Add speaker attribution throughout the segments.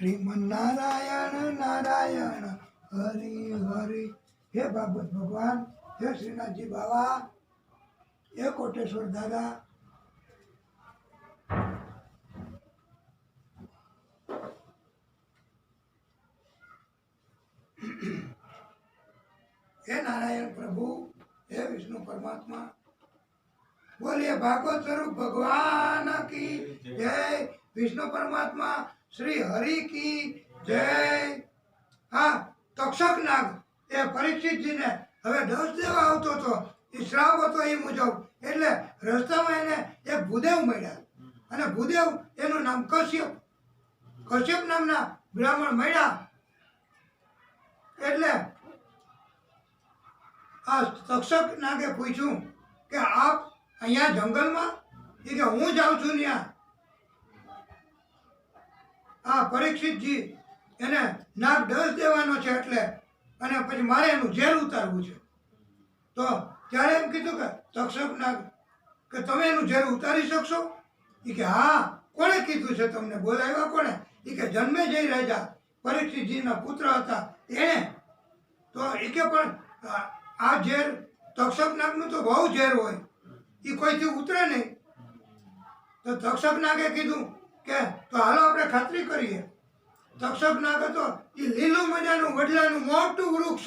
Speaker 1: શ્રીમન્નારાયણ નારાયણ હરિ હરિ. હે ભાગવત ભગવાન, હે શ્રીનાથજી બાવા, હે કોટેશ્વર દાદા, હે નારાયણ પ્રભુ, હે વિષ્ણુ પરમાત્મા, બોલીએ ભાગવત સ્વરૂપ ભગવાન કી જય. વિષ્ણુ પરમાત્મા શ્રી હરિ કી જય. હા, તક્ષક નાગ એ પરીક્ષિતજીને હવે દસ દેવા આવતો હતો. એ શ્રાપ હતો એ મુજબ. એટલે રસ્તામાં એને એક ભૂદેવ મળ્યા, અને ભૂદેવ એનું નામ કશ્યપ. કશ્યપ નામના બ્રાહ્મણ મળ્યા. એટલે આ તક્ષક નાગે પૂછ્યું કે આપ અહીંયા જંગલમાં? એ કે હું જાઉં છું ત્યાં. આ પરીક્ષિતજી એને નાગ દસ દેવાનો છે એટલે, અને પછી મારે એનું ઝેર ઉતારવું છે. તો ત્યારે એમ કીધું કે તક્ષક નાગ કે તમે એનું ઝેર ઉતારી શકશો? એ કે હા. કોણે કીધું છે તમને? બોલાવ્યા કોણે? એ કે જન્મે જઈ રાજા પરીક્ષિતજીના પુત્ર હતા એણે. તો એ કે પણ આ ઝેર તક્ષક નાગનું તો બહુ ઝેર હોય, એ કોઈથી ઉતરે નહીં. તો તક્ષક નાગે કીધું કે તો હાલો આપણે ખાતરી કરીએ. તક્ષક નાગ હતો એ લીલું મજાનું વડલાનું મોટું વૃક્ષ,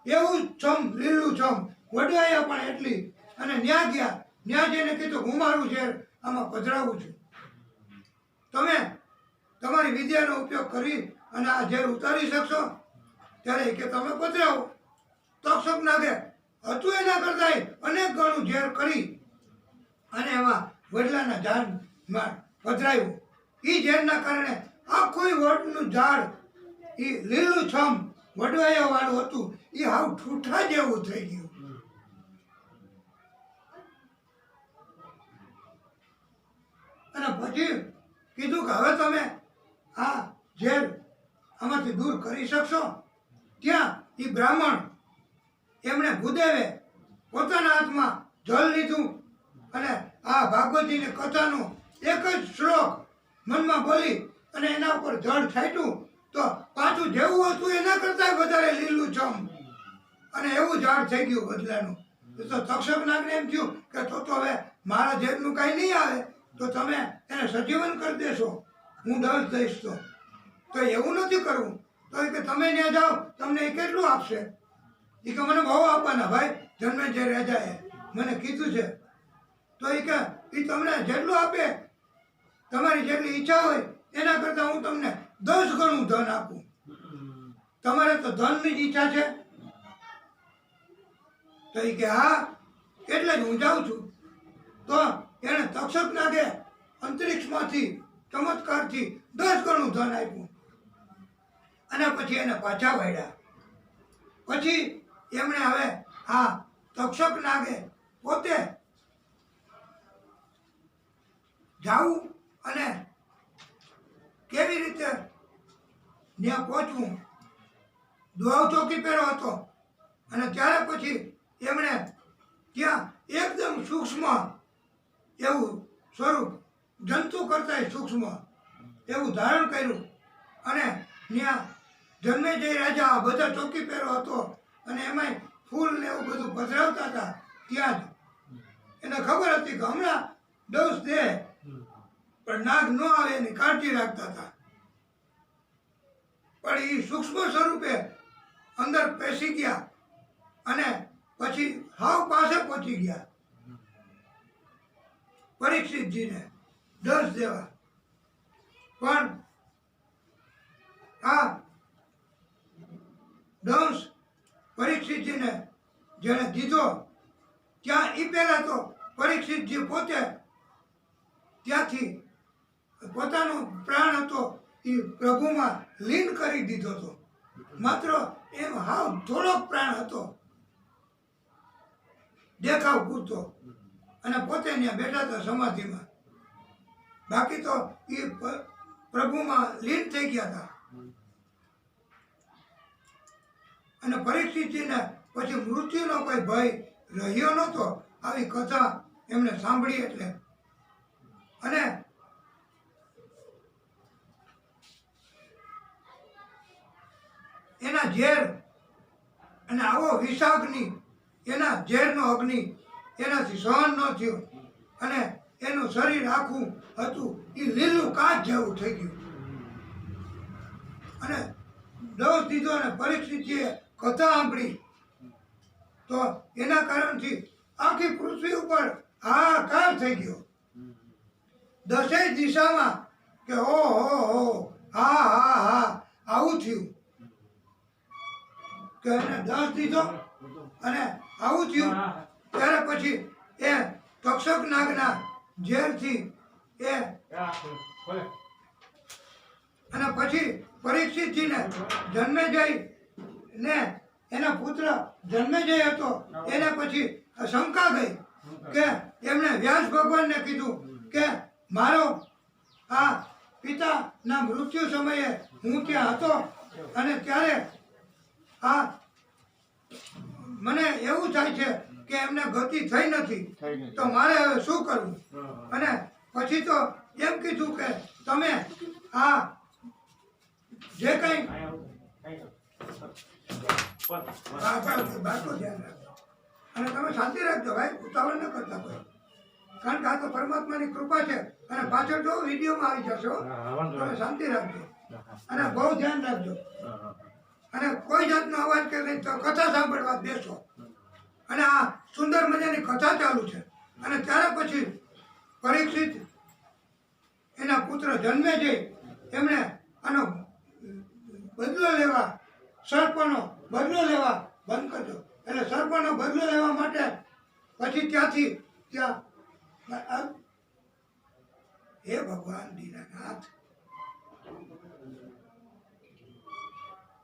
Speaker 1: એવું છમ લીલું છમ, વડવાયા પણ એટલી. અને ન્યા ગયા. ન્યા જઈને કીધું હું મારું ઝેર આમાં પધરાવું છું, તમે તમારી વિદ્યાનો ઉપયોગ કરી અને આ ઝેર ઉતારી શકશો? ત્યારે કે તમે પધરાવો. તક્ષક નાગે હતું એના કરતા અનેક ગણું ઝેર કરી અને એમાં વડલાના ઝાડમાં પધરાયું. એ ઝેરના કારણે આખું વડનું ઝાડ એ લીલું છમ વડવાયા વાળું હતું, એ હાવ ઠૂઠા જેવું થઈ ગયું. અને પછી કીધું કે હવે તમે આ ઝેર આમાંથી દૂર કરી શકશો? ત્યાં એ બ્રાહ્મણ એમણે ભૂદેવે પોતાના હાથમાં જલ લીધું અને આ ભાગવતીની કથાનો એક જ શ્લોક મનમાં બોલી અને એના ઉપર જળ છાંટ્યું. તો પાછું જેવું હતું એના કરતાં વધારે લીલું છમ અને એવું ઝાડ થઈ ગયું બદલાનું. તો તક્ષક નાગને એમ થયું કે તો હવે મારા ઝેરનું કાંઈ નહીં આવે, તો તમે એને સજીવન કરી દેશો, હું દસ દઈશ. તો એવું નથી કરવું. તો એ કે તમે ત્યાં જાઓ, તમને એ કેટલું આપશે? એ કે મને બહુ આપવાના ભાઈ, જન્મે જે રાજાએ મને કીધું છે. તો એ કે એ તમને જેટલું આપે, તમારી જેટલી ઈચ્છા હોય એના કરતાં હું તમને 10 ગણું ધન આપું. તમારે તો ધનની જ ઈચ્છા છે? તો એ કે હા, એટલે જ હું જાઉં છું. તો એણે તક્ષક નાગે અંતરિક્ષમાંથી ચમત્કારથી 10 ગણું ધન આપ્યું. અને પછી એને પાછા વાળ્યા. પછી એમણે હવે આ તક્ષક નાગે પોતે જાવું અને કેવી રીતે ત્યાં પહોંચવું, દુહાવ ચોકી પહેરો હતો. અને ત્યારે પછી એમણે ત્યાં એકદમ સૂક્ષ્મ એવું સ્વરૂપ, જંતુ કરતા સૂક્ષ્મ એવું ધારણ કર્યું. અને ત્યાં જન્મે જય રાજા આ બધા ચોકી પહેરો હતો અને એમાંય ફૂલ ને એવું બધું પધરાવતા હતા. ત્યાં જ એને ખબર હતી કે હમણાં દસ દે પણ નાગ ન આવે એની કાળજી રાખતા હતા. પણ એ સૂક્ષ્મ સ્વરૂપે અંદર પેસી ગયા અને પછી હાવ પાસે પહોંચી ગયા પરીક્ષિતજીને દસ દેવા. પણ આ દંશ પરીક્ષિતજીને જેણે દીધો, ત્યાં એ પહેલા તો પરીક્ષિતજી પોતે ત્યાંથી પોતાનો પ્રાણ હતો એ પ્રભુમાં લીન કરી દીધો હતો. માત્ર એમ હાવ થોડોક પ્રાણ હતો, દેખાવ પૂરતો, અને પોતે ત્યાં બેઠા હતા સમાધિમાં. બાકી તો એ પ્રભુમાં લીન થઈ ગયા હતા. અને પરીક્ષિતજીને પછી મૃત્યુનો કોઈ ભય રહ્યો નહોતો આવી કથા એમણે સાંભળી એટલે. અને એના ઝેર અને આવો વિષાગ્નિ એના ઝેરનો અગ્નિ એનાથી સહન ન થયો અને એનું શરીર આખું હતું એ લીલું કાચ જેવું થઈ ગયું અને દોષ દીધો અને પરીક્ષિતજીએ કથા સાંભળી તો એના કારણથી આખી પૃથ્વી ઉપર હાહાકાર થઈ ગયો. દસેય દિશામાં કે હો હા હા હા આવું થયું કે એને દસ દીધો અને આવું થયું. ત્યારે પછી એ તક્ષક નાગના ઝેરથી એ અને પછી પરીક્ષિતજીને જન્મેજય ને એના પુત્ર જન્મેજય હતો એને પછી શંકા ગઈ કે એમણે વ્યાસ ભગવાનને કીધું કે મારો આ પિતાના મૃત્યુ સમયે હું ત્યાં હતો અને ત્યારે આ મને એવું થાય છે કે એમને ગતિ થઈ નથી તો મારે હવે શું કરવું. અને પછી તો એમ કીધું કે તમે આ જે કંઈ અને તમે શાંતિ રાખજો ભાઈ, ઉતાવળ ન કરતા કોઈ, કારણ કે આ તો પરમાત્માની કૃપા છે. અને પાછળ જો વિડીયોમાં આવી જશો તમે શાંતિ રાખજો અને બહુ ધ્યાન રાખજો અને કોઈ જાતનો અવાજ કે નહીં તો કથા સાંભળવા બેસો. અને આ સુંદર મજાની કથા ચાલુ છે. અને ત્યારે પછી પરીક્ષિત એના પુત્ર જન્મે જઈ એમણે આનો બદલો લેવા સર્પનો બદલો લેવા બંધ કરજો. એટલે સર્પનો બદલો લેવા માટે પછી ત્યાંથી ત્યાં હે ભગવાન દીનાનાથ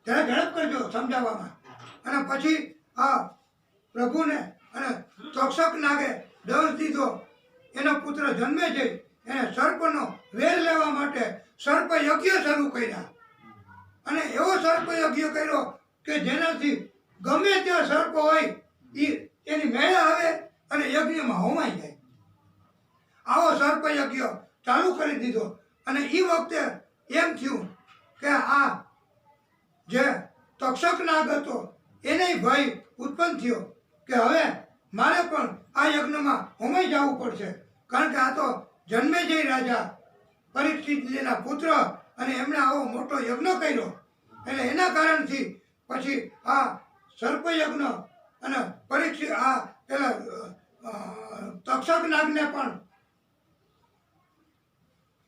Speaker 1: ત્યારે ઝડપ કરજો સમજાવવામાં. અને પછી આ પ્રભુને અને તક્ષક નાગે દંશ દીધો. એનો પુત્ર જન્મે છે એને સર્પનો વેર લેવા માટે સર્પ યજ્ઞ શરૂ કર્યા. અને એવો સર્પ યજ્ઞ કર્યો કે જેનાથી ગમે ત્યાં સર્પ હોય એની મેળે આવે અને યજ્ઞમાં હોમાઈ જાય. આવો સર્પ યજ્ઞ ચાલુ કરી દીધો. અને એ વખતે એમ થયું કે આ જે તક્ષક નાગ હતો એને ભય ઉત્પન્ન થયો કે હવે મારે પણ આ યજ્ઞમાં હોમાઈ જવું પડશે. કારણ કે આ તો જન્મેજય રાજા પરીક્ષિતજીના પુત્ર અને એમણે આવો મોટો યજ્ઞ કર્યો. એટલે એના કારણથી પછી આ સર્પયજ્ઞ અને પરીક્ષિત આ પેલા તક્ષક નાગને પણ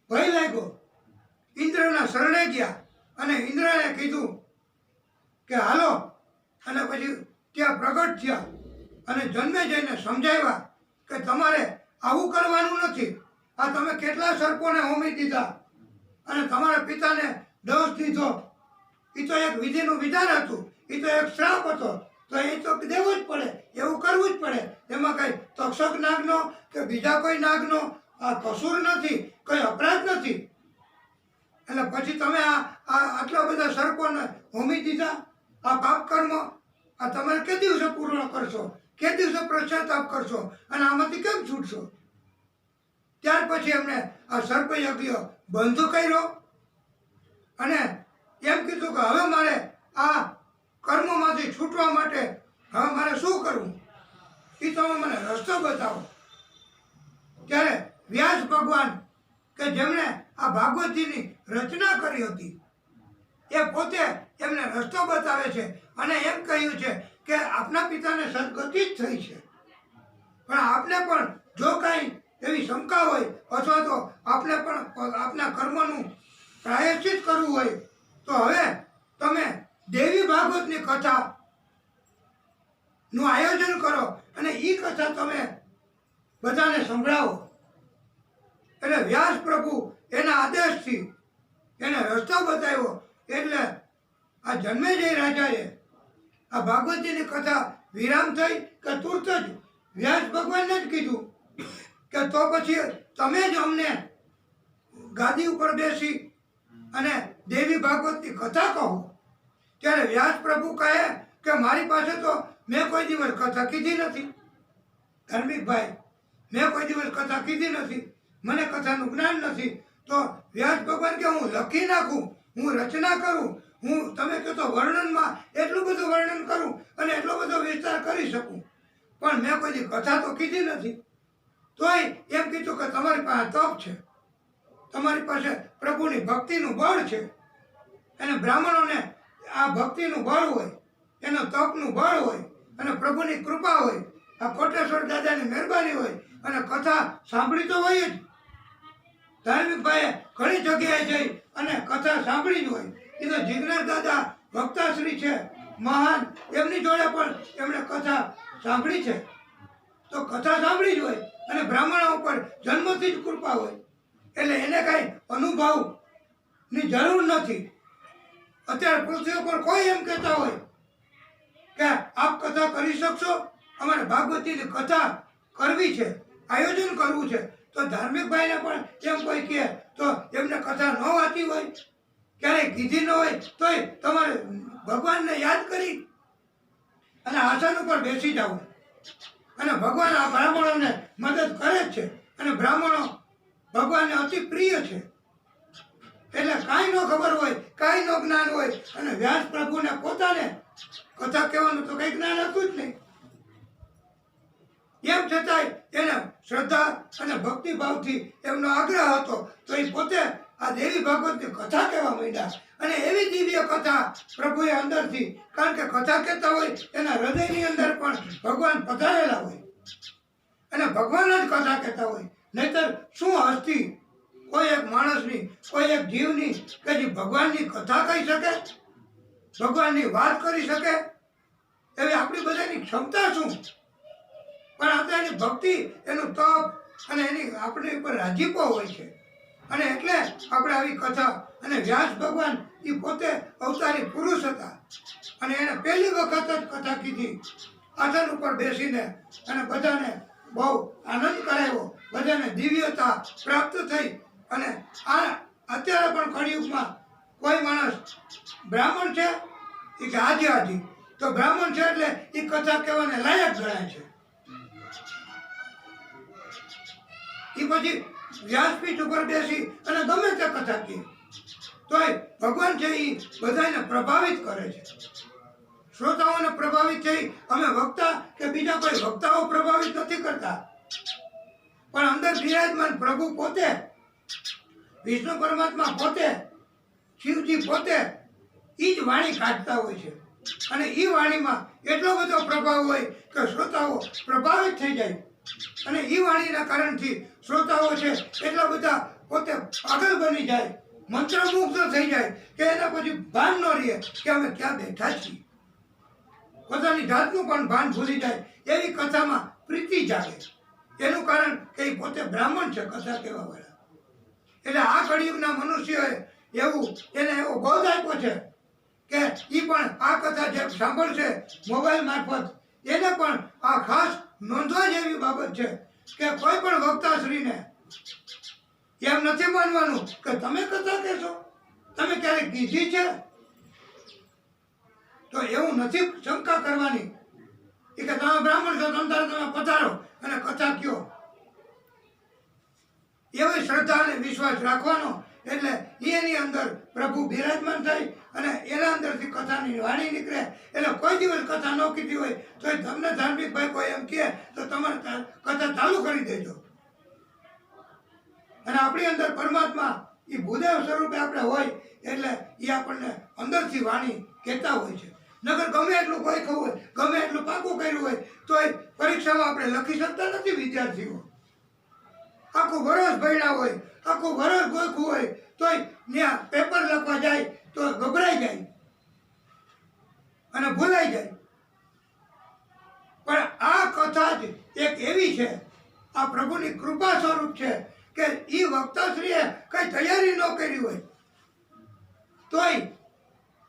Speaker 1: ભય લાગ્યો. ઇન્દ્રના શરણે ગયા અને ઇન્દ્રને કીધું કે હાલો. અને પછી ત્યાં પ્રગટ થયા અને જન્મે જઈને સમજાવ્યા કે તમારે આવું કરવાનું નથી. આ તમે કેટલા સર્પોને હોમી દીધા અને તમારા પિતાને દંશ દીધો. એ તો એક વિધિનું વિધાન હતું, એ તો એક શ્રાપ હતો, તો એ તો દેવું જ પડે, એવું કરવું જ પડે. એમાં કઈ તક્ષક નાગનો કે બીજા કોઈ નાગનો આ કસૂર નથી, કઈ અપરાધ નથી. એટલે પછી તમે આ આટલા બધા સર્પોને હોમી દીધા. આ પાપ કર્મ આ તમારે કે દિવસે પૂર્ણ કરશો, કે દિવસે પશ્ચાતાપ કરશો અને આમાંથી કેમ છૂટશો. ત્યાર પછી એમણે આ સર્પ યજ્ઞ બંધ કર્યો અને એમ કીધું કે હવે મારે આ કર્મોમાંથી છૂટવા માટે હવે મારે શું કરવું એ તમે મને રસ્તો બતાવો. ત્યારે વ્યાસ ભગવાન કે જેમણે આ ભાગવતજીની રચના કરી હતી એ પોતે એમને રસ્તો બતાવે છે અને એમ કહ્યું છે કે આપના પિતાને સદગતિ જ થઈ છે, પણ આપને પણ જો કાંઈ એવી શંકા હોય અથવા તો આપણે પણ આપના કર્મનું પ્રાયશ્ચિત કરવું હોય તો હવે તમે દેવી ભાગવતની કથાનું આયોજન કરો અને એ કથા તમે બધાને સંભળાવો. એટલે વ્યાસ પ્રભુ એના આદેશથી એને રસ્તો બતાવ્યો. એટલે આ જન્મેજય રાજાએ આ ભાગવતજીની કથા વિરામ થઈ કે તુરત જ વ્યાસ ભગવાનને જ કીધું કે તો પછી તમે જ અમને ગાદી ઉપર બેસી અને દેવી ભાગવતની કથા કહો. ત્યારે વ્યાસ પ્રભુ કહે કે મારી પાસે તો મેં કોઈ દિવસ કથા કીધી નથી ધાર્મિકભાઈ, મેં કોઈ દિવસ કથા કીધી નથી, મને કથાનું જ્ઞાન નથી. તો વ્યાસ ભગવાન કે હું લખી નાખું, હું રચના કરું હું તમે કહો તો વર્ણનમાં એટલું બધું વર્ણન કરું અને એટલો બધો વિસ્તાર કરી શકું, પણ મેં કોઈ કથા તો કીધી નથી. તોય એમ કીધું કે તમારી પાસે તપ છે, તમારી પાસે પ્રભુની ભક્તિનું બળ છે, અને બ્રાહ્મણોને આ ભક્તિનું બળ હોય, એનો તપનું બળ હોય, અને પ્રભુની કૃપા હોય, આ કોટેશ્વર દાદાની મહેરબાની હોય, અને કથા સાંભળી તો હોય જ. ધાર્મિક ભાઈએ ઘણી જગ્યાએ જઈ અને કથા સાંભળી જ હોય. એ તો જીગ્નેશ દાદા વક્તાશ્રી છે મહાન, એમની જોડે પણ એમણે કથા સાંભળી છે. તો કથા સાંભળી જ હોય, અને બ્રાહ્મણો ઉપર જન્મથી જ કૃપા હોય, એટલે એને કાંઈ અનુભવની જરૂર નથી. અત્યારે પૃથ્વી ઉપર કોઈ એમ કહેતા હોય કે આપ કથા કરી શકશો, અમારે ભાગવતીની કથા કરવી છે, આયોજન કરવું છે, તો ધાર્મિક ભાઈને પણ એમ કોઈ કહે તો એમને કથા ન વાંચી હોય, ક્યારેય કીધી ન હોય, તોય તમારે ભગવાનને યાદ કરી અને આસન ઉપર બેસી જાવ. અને ભગવાન આ બ્રાહ્મણોને મદદ કરે જ છે, અને બ્રાહ્મણો ભગવાનને અતિ પ્રિય છે. એટલે કાંઈ ન ખબર હોય, કાંઈ ન જ્ઞાન હોય, અને વ્યાસ પ્રભુને પોતાને કથા કહેવાનું તો કંઈ જ્ઞાન હતું જ નહીં. એમ છતાંય એને શ્રદ્ધા અને ભક્તિભાવથી એમનો આગ્રહ હતો, તો એ પોતે આ દેવી ભાગવતની કથા કહેવા માંડ્યા. અને એવી દિવ્ય કથા પ્રભુએ અંદરથી, કારણ કે કથા કહેતા હોય એના હૃદયની અંદર પણ ભગવાન પધારેલા હોય, અને ભગવાન જ કથા કહેતા હોય. નહીતર શું હસ્તી કોઈ એક માણસની, કોઈ એક જીવની કે જે ભગવાનની કથા કહી શકે, ભગવાનની વાત કરી શકે, એવી આપણી બધાની ક્ષમતા શું? પણ આપણે એની ભક્તિ, એનું તપ અને એની આપણી ઉપર રાજીપો હોય છે, અને એટલે આપણે આવી કથા. અને વ્યાસ ભગવાન એ પોતે અવતારી પુરુષ હતા, અને એને પહેલી વખત જ કથા કીધી આસન ઉપર બેસીને, અને બધાને બહુ આનંદ કરાવ્યો, બધાને દિવ્યતા પ્રાપ્ત થઈ. અને આ અત્યારે પણ કળિયુગમાં કોઈ માણસ બ્રાહ્મણ છે એ કે આજી તો બ્રાહ્મણ છે એટલે એ કથા કહેવાને લાયક ગણાય છે. એ પછી વ્યાસપીઠ ઉપર બેસી અને ગમે તે કથા કહે, તોય ભગવાન છે એ બધાને પ્રભાવિત કરે છે, શ્રોતાઓને પ્રભાવિત થઈ. અમે વક્તા કે બીજા કોઈ વક્તાઓ પ્રભાવિત નથી કરતા, પણ અંદર બિરાજમાન પ્રભુ પોતે, વિષ્ણુ પરમાત્મા પોતે, શિવજી પોતે એ જ વાણી કાઢતા હોય છે, અને એ વાણીમાં એટલો બધો પ્રભાવ હોય કે શ્રોતાઓ પ્રભાવિત થઈ જાય. અને એ વાણીના કારણથી શ્રોતાઓ છે એટલા બધા પોતે પાગલ બની જાય, મંત્રમુગ્ધ થઈ જાય કે એના પછી ભાન ન રહે કે અમે ક્યાં બેઠા છીએ, પોતાની જાતનું પણ ભાન ભૂલી જાય. એવી કથામાં પ્રીતિ જાગે. એનું કારણ કે એ પોતે બ્રાહ્મણ છે, કથા કહેવા વાળા. એટલે આ કળિયુગના મનુષ્યોએ એવું એને એવો બોધ આપ્યો છે કે એ પણ આ કથા જે સાંભળશે મોબાઈલ મારફત, એને પણ આ ખાસ નોંધવા જેવી બાબત છે કે કોઈ પણ વક્તાશ્રીને એમ નથી માનવાનું કે તમે કથા કહેશો, તમે ક્યારેક કીધી છે, તો એવું નથી શંકા કરવાની એ કે તમે બ્રાહ્મણ છો, તમે પધારો અને કથા કયો. એવી શ્રદ્ધા અને વિશ્વાસ રાખવાનો, એટલે એની અંદર પ્રભુ બિરાજમાન થાય અને એના અંદરથી કથાની વાણી નીકળે. એટલે કોઈ દિવસ કથા ન કીધી હોય તો તમને ધાર્મિક ભાઈ કોઈ એમ કહે તો તમારે કથા ચાલુ કરી દેજો. અને આપણી અંદર પરમાત્મા એ ભૂદેવ સ્વરૂપે આપણે હોય, એટલે એ આપણને અંદરથી વાણી કહેતા હોય છે. નગર ગમે એટલું કોઈ કહું હોય, ગમે એટલું પાકું કર્યું હોય, તો પરીક્ષામાં આપણે લખી શકતા નથી. વિદ્યાર્થીઓ આખું વરસ ભણ્યા હોય, આખું વરસ ગોખવું હોય, તોય ત્યાં પેપર લખવા જાય તો ગભરાઈ જાય અને ભૂલાઈ જાય. પણ આ કથા જ એક એવી છે, આ પ્રભુની કૃપા સ્વરૂપ છે કે એ વક્તાશ્રીએ કઈ તૈયારી ન કરી હોય, તોય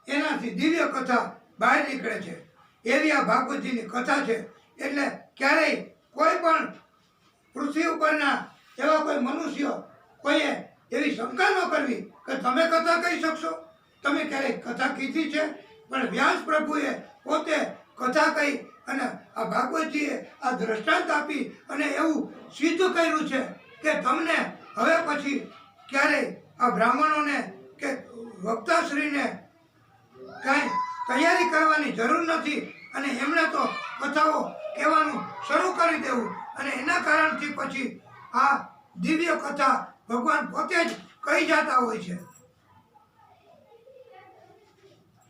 Speaker 1: એનાથી દિવ્ય કથા બહાર નીકળે છે. એવી આ ભાગવતજીની કથા છે. એટલે ક્યારેય કોઈ પણ પૃથ્વી ઉપરના એવા કોઈ મનુષ્યો કોઈએ એવી શંકા ન કરવી કે તમે કથા કહી શકશો, તમે ક્યારેક કથા કીધી છે. પણ વ્યાસ પ્રભુએ પોતે કથા કહી અને આ ભાગવતજીએ આ દ્રષ્ટાંત આપી અને એવું સિદ્ધ કર્યું છે કે તમને હવે પછી ક્યારેય આ બ્રાહ્મણોને કે વક્તાશ્રીને કાંઈ તૈયારી કરવાની જરૂર નથી અને એમણે તો કથાઓ કહેવાનું શરૂ કરી દેવું અને એના કારણથી પછી આ દિવ્ય કથા ભગવાન પોતે જ કહી જતા હોય છે.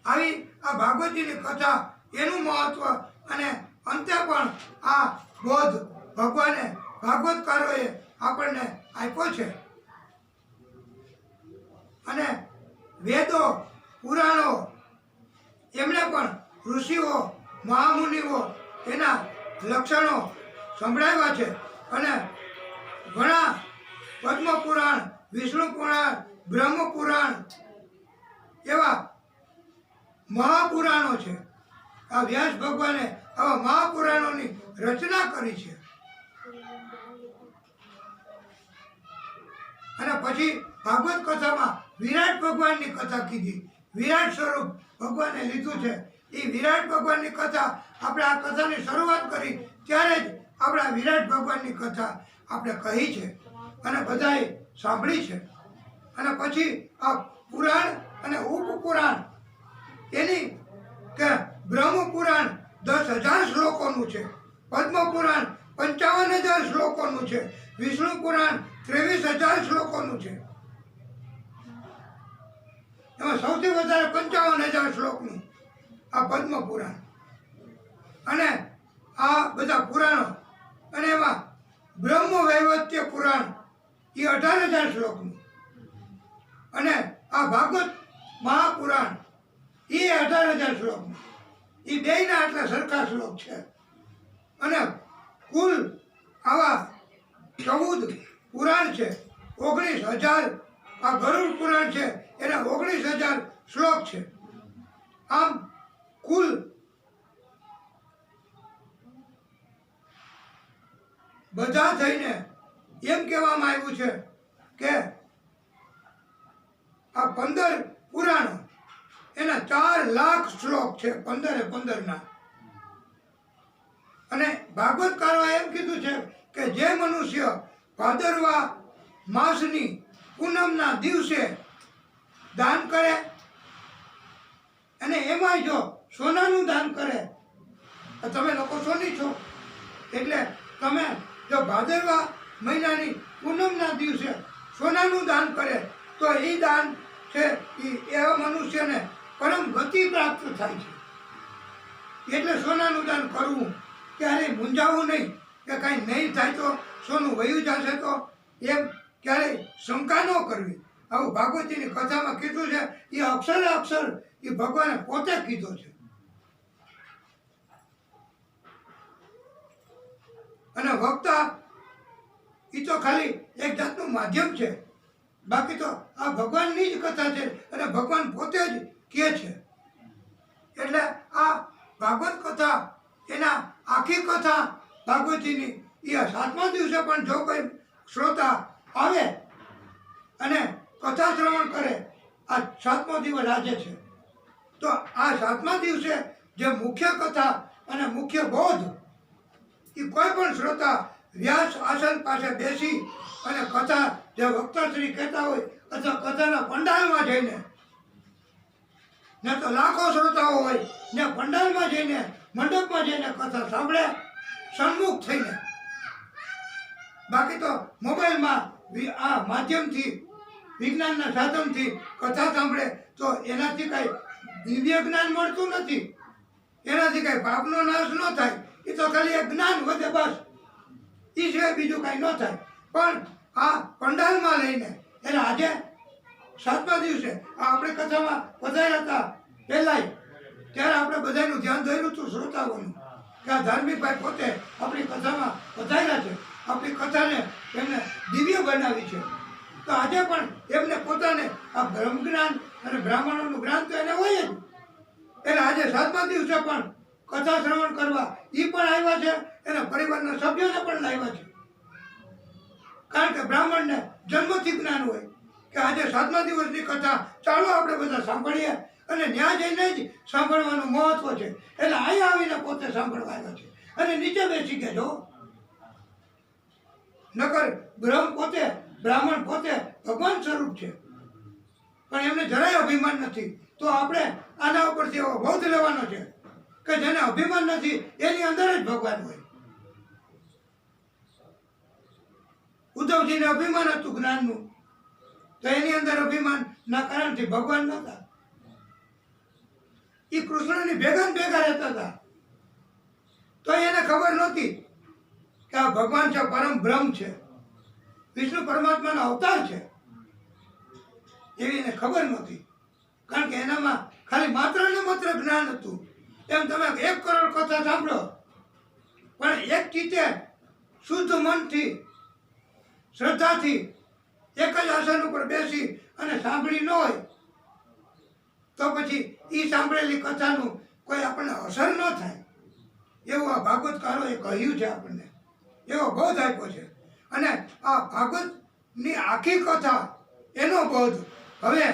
Speaker 1: આવી આ ભાગવતજીની કથા એનું મહત્વ અને અંતે પણ આ બોધ ભગવાને ભાગવતકારોએ આપણને આપ્યો છે. અને વેદો પુરાણો એમણે પણ ઋષિઓ મહામુનિઓ એના લક્ષણો સંભળાવ્યા છે અને ઘણા પદ્મપુરાણ, વિષ્ણુ પુરાણ, બ્રહ્મ પુરાણ એવા મહાપુરાણો છે. આ વ્યાસ ભગવાને આવા મહાપુરાણોની રચના કરી છે. અને પછી ભાગવત કથામાં વિરાટ ભગવાનની કથા કીધી. વિરાટ સ્વરૂપ ભગવાને લીધું છે. એ વિરાટ ભગવાનની કથા આપણે આ કથાની શરૂઆત કરી ત્યારે જ આપણા વિરાટ ભગવાનની કથા આપણે કહી છે અને બધાએ સાંભળી છે. અને પછી આ પુરાણ અને ઉપપુરાણ એની કે બ્રહ્મ પુરાણ 10,000 શ્લોકોનું છે, પદ્મ પુરાણ 55,000 શ્લોકોનું છે, વિષ્ણુ પુરાણ 23,000 શ્લોકોનું છે. એમાં સૌથી વધારે 55,000 શ્લોકનું આ પદ્મ પુરાણ અને આ બધા પુરાણો અને એમાં બ્રહ્મ વૈવત્ય પુરાણ એ 18,000 શ્લોકનું અને આ ભાગવત મહાપુરાણ એ 18,000 શ્લોકનું. એ બેયના આટલા સરખા શ્લોક છે. અને કુલ આવા 14 પુરાણ છે. 19,000 આ ગરુડ પુરાણ છે એના 19,000 શ્લોક છે. આમ કુલ બધા થઈને એમ કહેવામાં આવ્યું છે કે આ 15 પુરાણો એના 4 લાખ શ્લોક છે, 15 અને ભાગવતકારોએ એમ કીધું છે કે જે મનુષ્ય ભાદરવા માસની પૂનમના દિવસે દાન કરે અને એમાંય જો સોનાનું દાન કરે, તમે લોકો સોની છો એટલે તમે જો ભાદરવા મહિનાની પૂનમના દિવસે સોનાનું દાન કરે તો એ દાન છે એ એવા મનુષ્યને પરમ ગતિ પ્રાપ્ત થાય છે. એટલે સોનાનું દાન કરવું, ક્યારેય મૂંઝાવવું નહીં કે કાંઈ નહીં થાય તો સોનું વયું જશે તો એમ ક્યારેય શંકા ન કરવી. આવું ભાગવતજીની કથામાં કીધું છે. એ અક્ષરે અક્ષર એ ભગવાને પોતે કીધો છે. અને વક્તા એ તો ખાલી એક જાતનું માધ્યમ છે, બાકી તો આ ભગવાનની જ કથા છે અને ભગવાન પોતે જ કહે છે. એટલે આ ભાગવત કથા એના આખી કથા ભાગવતજીની એ 7મા દિવસે પણ જો કોઈ શ્રોતા આવે અને કથા શ્રવણ કરે, આ 7મો દિવસ આજે છે, તો આ 7મા દિવસે જે મુખ્ય કથા અને મુખ્ય બોધ એ કોઈ પણ શ્રોતા વ્યાસ આસન પાસે બેસી અને કથા જે વક્તાશ્રી કહેતા હોય અથવા કથાના પંડાલમાં જઈને, ને તો લાખો શ્રોતાઓ હોય ને પંડાલમાં જઈને મંડપમાં જઈને કથા સાંભળે સન્મુખ થઈને. બાકી તો મોબાઈલમાં આ માધ્યમથી વિજ્ઞાનના સાધનથી કથા સાંભળે તો એનાથી કાંઈ દિવ્ય જ્ઞાન મળતું નથી, એનાથી કાંઈ પાપનો નાશ ન થાય. એ તો ખાલી એક જ્ઞાન વધે બસ, એ સિવાય બીજું કાંઈ ન થાય. પણ આ પંડાલમાં લઈને એને આજે 7મા દિવસે આપણે કથામાં પધાર્યા હતા પહેલાંય, ત્યારે આપણે બધાનું ધ્યાન દોર્યું હતું શ્રોતાઓનું કે આ ધાર્મિક ભાઈ પોતે આપણી કથામાં પધાર્યા છે, આપણી કથાને એમને દિવ્ય બનાવી છે. તો આજે પણ એમને પોતાને આ બ્રહ્મ જ્ઞાન અને બ્રાહ્મણોનું જ્ઞાન તો એને હોય જ. એટલે આજે 7મા દિવસે પણ કથા શ્રવણ કરવા એ પણ આવ્યા છે, એના પરિવારના સભ્યોને પણ લાવ્યા છે. કારણ કે બ્રાહ્મણને જન્મથી જ્ઞાન હોય કે આજે 7મા દિવસની કથા ચાલો આપણે બધા સાંભળીએ, અને ન્યા જઈને જ સાંભળવાનું મહત્વ છે. એટલે અહીંયા આવીને પોતે સાંભળવા આવ્યા છે અને નીચે બેસી ગયા જો. નકર બ્રહ્મ પોતે, બ્રાહ્મણ પોતે ભગવાન સ્વરૂપ છે, પણ એમને જરાય અભિમાન નથી. તો આપણે આના ઉપરથી એવો બોધ લેવાનો છે કે જેને અભિમાન નથી એની અંદર જ ભગવાન હોય. ઉદ્ધવજીને અભિમાન હતું જ્ઞાનનું, તો એની અંદર અભિમાન ના કારણથી ભગવાન નહોતા. એ કૃષ્ણની ભેગા ને ભેગા રહેતા હતા, તો એને ખબર નહોતી કે આ ભગવાન છે, પરમ બ્રહ્મ છે, વિષ્ણુ પરમાત્માનો અવતાર છે, એવી એને ખબર નહોતી. કારણ કે એનામાં ખાલી માત્ર ને માત્ર જ્ઞાન હતું. એમ તમે 1 કરોડ કથા સાંભળો, પણ એક ચિત્તે શુદ્ધ મનથી, શ્રદ્ધાથી એક જ આસન ઉપર બેસી અને સાંભળી ન હોય તો પછી એ સાંભળેલી કથાનું કોઈ આપણને અસર ન થાય. એવું આ ભાગવતકારોએ કહ્યું છે, આપણને એવો બોધ આપ્યો છે. અને આ ભાગવતની આખી કથા, એનો બોધ હવે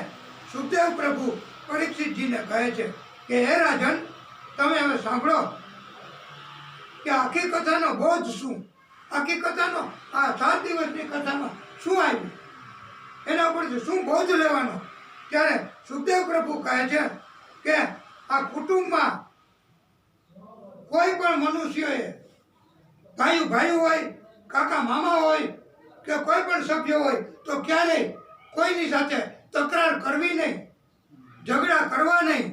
Speaker 1: સુખદેવ પ્રભુ પરીક્ષિતજીને કહે છે કે હે રાજન, તમે હવે સાંભળો કે આખી કથાનો બોધ શું, આખી કથાનો આ 7 દિવસની કથામાં શું આવ્યું, એના ઉપરથી શું બોધ લેવાનો. ત્યારે સુખદેવ પ્રભુ કહે છે કે આ કુટુંબમાં કોઈ પણ મનુષ્યએ, ભાઈ હોય, કાકા મામા હોય કે કોઈ પણ સભ્ય હોય, તો ક્યારેય કોઈની સાથે તકરાર કરવી નહીં, ઝઘડા કરવા નહીં.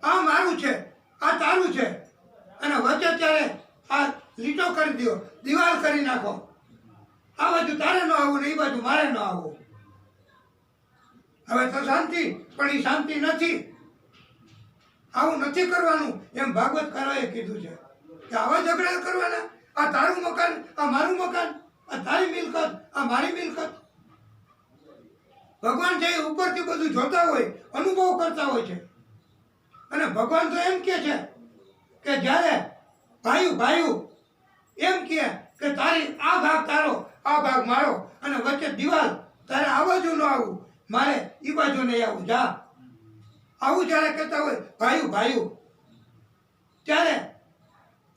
Speaker 1: આ મારું છે, આ તારું છે, અને વચ્ચે ત્યારે આ લીટો કરી દો, દિવાલ કરી નાખો. આ બાજુ તારે ન આવવું ને એ બાજુ મારે ન આવવું. હવે તો શાંતિ, પણ એ શાંતિ નથી. આવું નથી કરવાનું, એમ ભાગવતકારોએ કીધું છે કે આવા ઝઘડા કરવાના. આ તારું મકાન, આ મારું મકાન, આ તારી મિલકત, આ મારી મિલકત. ભગવાન છે એ ઉપરથી બધું જોતા હોય, અનુભવ કરતા હોય છે. અને ભગવાન તો એમ કહે છે કે જ્યારે ભાઈ એમ કહે કે તારી આ ભાગ તારો, આ ભાગ મારો, અને વચ્ચે દિવાલ, તારે આ બાજુ ન આવવું, મારે એ બાજુ નહીં આવું, જા. આવું જ્યારે કહેતા હોય ભાઈ, ત્યારે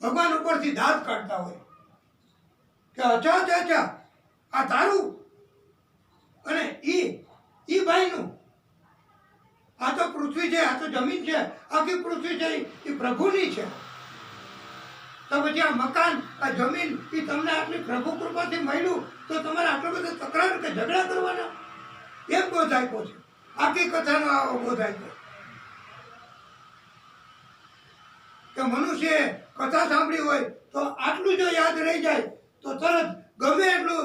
Speaker 1: ભગવાન ઉપરથી દાંત કાઢતા હોય કે અચ્છા આ તારું અને ઈ ભાઈનું. આ તો પૃથ્વી છે, આ તો જમીન છે, આખી પૃથ્વી છે એ પ્રભુની છે. તો પછી આ મકાન, આ જમીન એ તમને આટલી પ્રભુ કૃપાથી મળ્યું, તો તમારે આટલો બધો તકરાર કે ઝઘડા કરવાના, એમ બોધ આપ્યો છે. આખી કથાનો આવો બોધ આપ્યો કે મનુષ્યએ કથા સાંભળી હોય તો આટલું જો યાદ રહી જાય તો તરત ગમે એટલું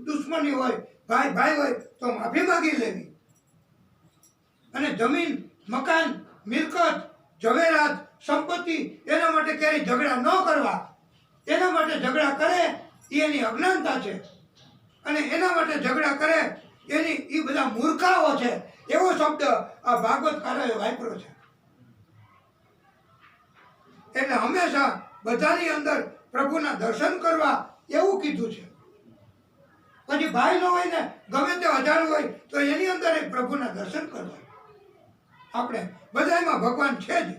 Speaker 1: દુશ્મની હોય, ભાઈ હોય, તો માફી માગી લેવી. અને જમીન, મકાન, મિલકત, ઝવેરાત, સંપત્તિ, એના માટે ક્યારેય ઝઘડા ન કરવા. એના માટે ઝઘડા કરે એ એની અજ્ઞાનતા છે, અને એના માટે ઝઘડા કરે એની એ બધા મૂર્ખાઓ છે. એવો શબ્દ આ ભાગવતકારોએ વાપર્યો છે. એટલે હંમેશા બધાની અંદર પ્રભુના દર્શન કરવા એવું કીધું છે. પછી ભાઈ ન હોય ને ગમે તે અજાણ હોય તો એની અંદર એક પ્રભુના દર્શન કરવા. આપણે બધામાં ભગવાન છે જ.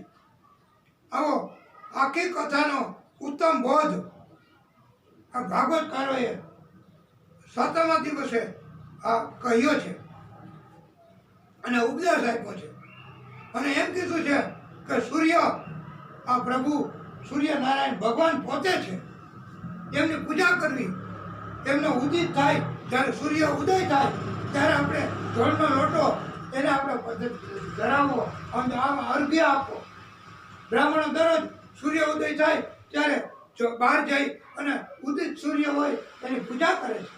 Speaker 1: આવો આખી કથાનો ઉત્તમ બોધ આ ભાગવતકારોએ 7મા દિવસે આ કહ્યો છે અને ઉપદેશ આપ્યો છે. અને એમ કીધું છે કે સૂર્ય, આ પ્રભુ સૂર્યનારાયણ ભગવાન પોતે છે, એમની પૂજા કરવી. એમનો ઉદિત થાય, જ્યારે સૂર્ય ઉદય થાય ત્યારે આપણે જળનો લોટો એને આપણે ધરાવવો, આમ અર્ઘ્ય આપો. બ્રાહ્મણો દરરોજ સૂર્ય ઉદય થાય ત્યારે બહાર જઈ અને ઉદિત સૂર્ય હોય એની પૂજા કરે છે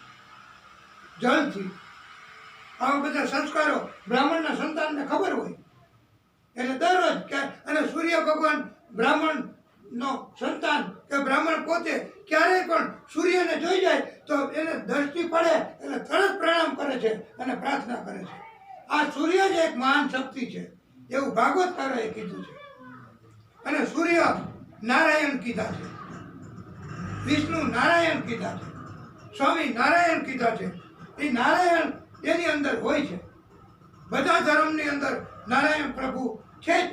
Speaker 1: જળથી. આવા બધા સંસ્કારો બ્રાહ્મણના સંતાનને ખબર હોય, એટલે દરરોજ કે અને સૂર્ય ભગવાન બ્રાહ્મણનો સંતાન કે બ્રાહ્મણ પોતે ક્યારેય પણ સૂર્યને જોઈ જાય તો એને દ્રષ્ટિ પડે એટલે તરત પ્રણામ કરે છે અને પ્રાર્થના કરે છે. આ સૂર્ય જ એક મહાન શક્તિ છે, એવું ભાગવતકારોએ કીધું છે. અને સૂર્ય નારાયણ કીધા છે, વિષ્ણુ નારાયણ કીધા છે, સ્વામી નારાયણ કીધા છે. એ નારાયણ એની અંદર હોય છે. બધા ધર્મની અંદર નારાયણ પ્રભુ છે જ.